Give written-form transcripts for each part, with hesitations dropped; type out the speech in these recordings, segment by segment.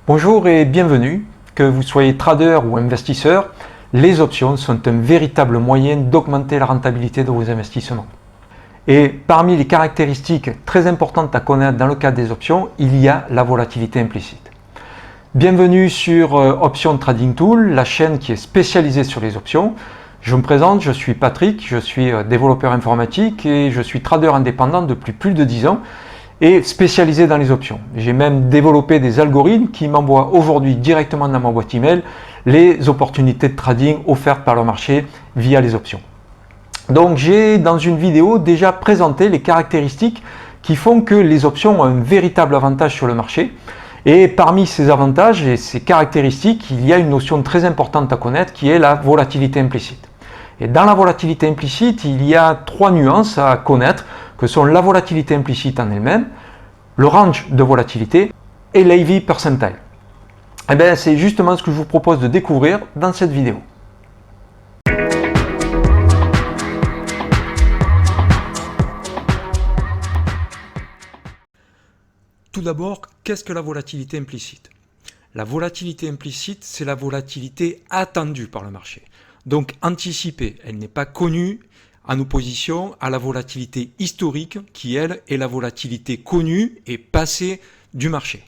Bonjour et bienvenue. Que vous soyez trader ou investisseur, les options sont un véritable moyen d'augmenter la rentabilité de vos investissements. Et parmi les caractéristiques très importantes à connaître dans le cadre des options, il y a la volatilité implicite. Bienvenue sur Option Trading Tool, la chaîne qui est spécialisée sur les options. Je me présente, je suis Patrick, je suis développeur informatique et je suis trader indépendant depuis plus de 10 ans et spécialisé dans les options. J'ai même développé des algorithmes qui m'envoient aujourd'hui directement dans ma boîte email les opportunités de trading offertes par le marché via les options. Donc j'ai dans une vidéo déjà présenté les caractéristiques qui font que les options ont un véritable avantage sur le marché. Et parmi ces avantages et ces caractéristiques, il y a une notion très importante à connaître qui est la volatilité implicite. Et dans la volatilité implicite, il y a trois nuances à connaître que sont la volatilité implicite en elle-même, le range de volatilité et l'AV percentile. Et bien, c'est justement ce que je vous propose de découvrir dans cette vidéo. Tout d'abord, qu'est-ce que la volatilité implicite? La volatilité implicite, c'est la volatilité attendue par le marché. Donc anticipée, elle n'est pas connue en opposition à la volatilité historique qui, elle, est la volatilité connue et passée du marché.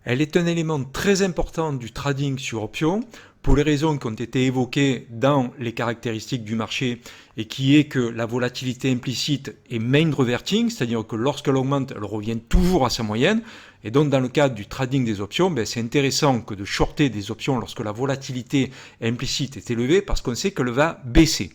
Elle est un élément très important du trading sur options pour les raisons qui ont été évoquées dans les caractéristiques du marché et qui est que la volatilité implicite est mean reverting, c'est-à-dire que lorsqu'elle augmente, elle revient toujours à sa moyenne. Et donc dans le cadre du trading des options, c'est intéressant que de shorter des options lorsque la volatilité implicite est élevée parce qu'on sait qu'elle va baisser.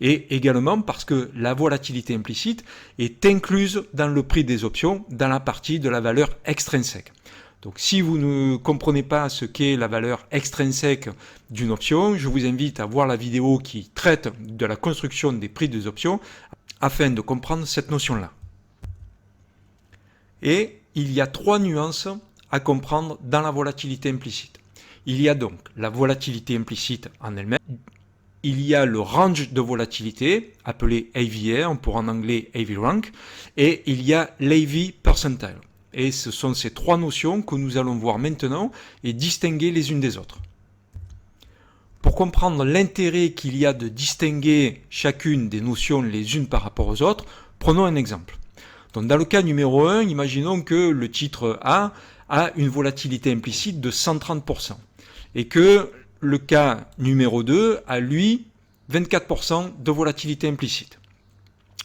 Et également parce que la volatilité implicite est incluse dans le prix des options dans la partie de la valeur extrinsèque. Donc si vous ne comprenez pas ce qu'est la valeur extrinsèque d'une option, je vous invite à voir la vidéo qui traite de la construction des prix des options afin de comprendre cette notion-là. Et il y a trois nuances à comprendre dans la volatilité implicite. Il y a donc la volatilité implicite en elle-même. Il y a le range de volatilité, appelé AVR, pour en anglais AV rank, et il y a l'AV percentile. Et ce sont ces trois notions que nous allons voir maintenant et distinguer les unes des autres. Pour comprendre l'intérêt qu'il y a de distinguer chacune des notions les unes par rapport aux autres, prenons un exemple. Donc dans le cas numéro 1, imaginons que le titre A a une volatilité implicite de 130% et que le cas numéro 2 a lui 24% de volatilité implicite.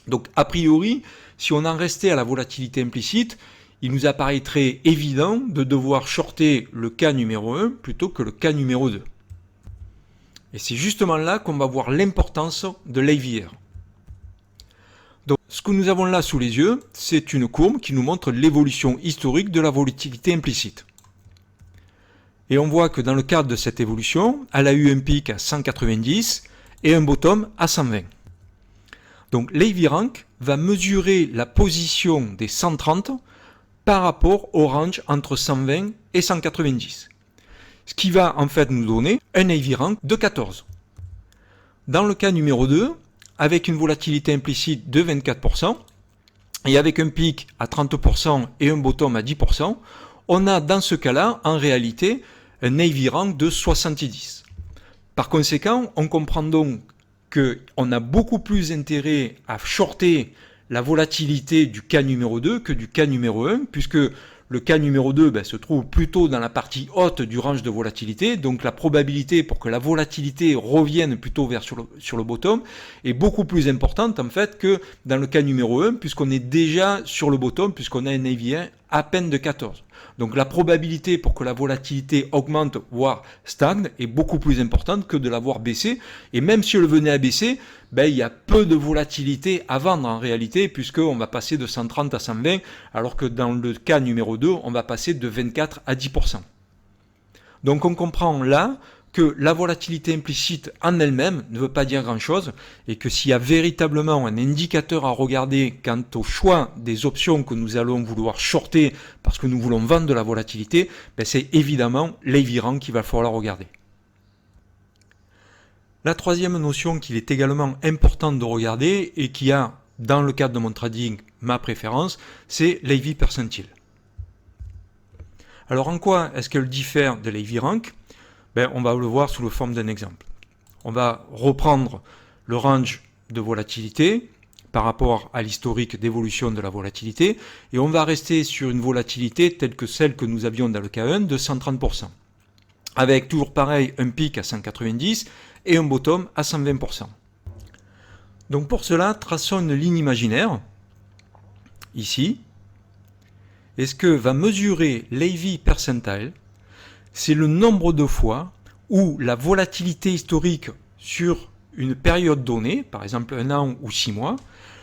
Donc a priori, si on en restait à la volatilité implicite, il nous apparaîtrait évident de devoir shorter le cas numéro 1 plutôt que le cas numéro 2. Et c'est justement là qu'on va voir l'importance de l'AVR. Donc, ce que nous avons là sous les yeux, c'est une courbe qui nous montre l'évolution historique de la volatilité implicite. Et on voit que dans le cadre de cette évolution, elle a eu un pic à 190 et un bottom à 120. Donc l'AV rank va mesurer la position des 130 par rapport au range entre 120 et 190. Ce qui va en fait nous donner un AV rank de 14. Dans le cas numéro 2, avec une volatilité implicite de 24% et avec un pic à 30% et un bottom à 10%, on a dans ce cas-là en réalité un AV rank de 70. Par conséquent, on comprend donc qu'on a beaucoup plus intérêt à shorter la volatilité du cas numéro 2 que du cas numéro 1, puisque le cas numéro 2 se trouve plutôt dans la partie haute du range de volatilité, donc la probabilité pour que la volatilité revienne plutôt sur le bottom est beaucoup plus importante en fait que dans le cas numéro 1, puisqu'on est déjà sur le bottom, puisqu'on a un AV1 à peine de 14. Donc la probabilité pour que la volatilité augmente, voire stagne, est beaucoup plus importante que de la voir baisser. Et même si elle venait à baisser, il y a peu de volatilité à vendre en réalité, puisqu'on va passer de 130 à 120, alors que dans le cas numéro 2, on va passer de 24 à 10%. Donc on comprend là que la volatilité implicite en elle-même ne veut pas dire grand-chose et que s'il y a véritablement un indicateur à regarder quant au choix des options que nous allons vouloir shorter parce que nous voulons vendre de la volatilité, c'est évidemment l'AV rank qu'il va falloir regarder. La troisième notion qu'il est également important de regarder et qui a, dans le cadre de mon trading, ma préférence, c'est l'AV percentile. Alors en quoi est-ce qu'elle diffère de l'Ivy Rank? On va le voir sous la forme d'un exemple. On va reprendre le range de volatilité par rapport à l'historique d'évolution de la volatilité et on va rester sur une volatilité telle que celle que nous avions dans le cas 1 de 130%. Avec toujours pareil un pic à 190 et un bottom à 120%. Donc pour cela, traçons une ligne imaginaire, ici. Et ce que va mesurer l'AV percentile, c'est le nombre de fois où la volatilité historique sur une période donnée, par exemple 1 an ou 6 mois,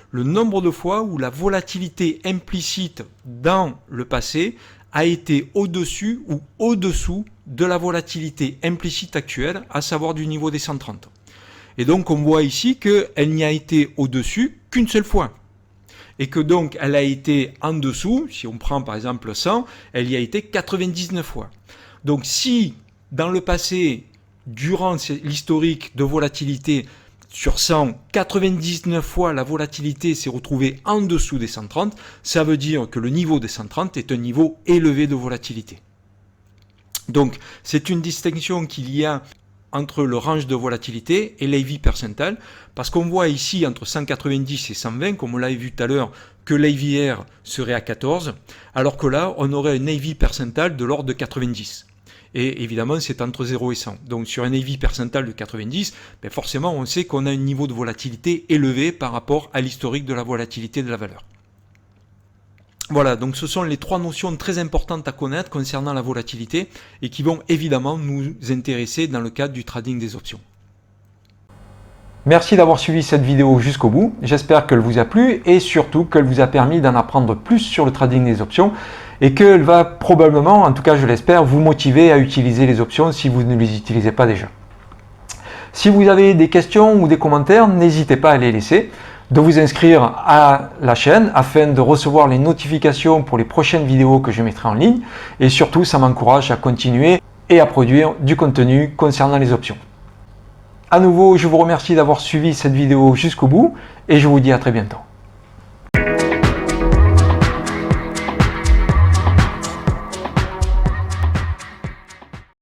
le nombre de fois où la volatilité implicite dans le passé a été au-dessus ou au-dessous de la volatilité implicite actuelle, à savoir du niveau des 130. Et donc on voit ici qu'elle n'y a été au-dessus qu'une seule fois. Et que donc elle a été en dessous, si on prend par exemple 100, elle y a été 99 fois. Donc si dans le passé, durant l'historique de volatilité sur 100, 99 fois la volatilité s'est retrouvée en dessous des 130, ça veut dire que le niveau des 130 est un niveau élevé de volatilité. Donc c'est une distinction qu'il y a entre le range de volatilité et l'AV percentile, parce qu'on voit ici entre 190 et 120, comme on l'avait vu tout à l'heure, que l'AVR serait à 14, alors que là, on aurait un AV percentile de l'ordre de 90. Et évidemment, c'est entre 0 et 100. Donc sur un AV percentile de 90, forcément, on sait qu'on a un niveau de volatilité élevé par rapport à l'historique de la volatilité de la valeur. Voilà, donc ce sont les trois notions très importantes à connaître concernant la volatilité et qui vont évidemment nous intéresser dans le cadre du trading des options. Merci d'avoir suivi cette vidéo jusqu'au bout. J'espère qu'elle vous a plu et surtout qu'elle vous a permis d'en apprendre plus sur le trading des options et qu'elle va probablement, en tout cas je l'espère, vous motiver à utiliser les options si vous ne les utilisez pas déjà. Si vous avez des questions ou des commentaires, n'hésitez pas à les laisser, de vous inscrire à la chaîne afin de recevoir les notifications pour les prochaines vidéos que je mettrai en ligne et surtout ça m'encourage à continuer et à produire du contenu concernant les options. À nouveau, je vous remercie d'avoir suivi cette vidéo jusqu'au bout et je vous dis à très bientôt.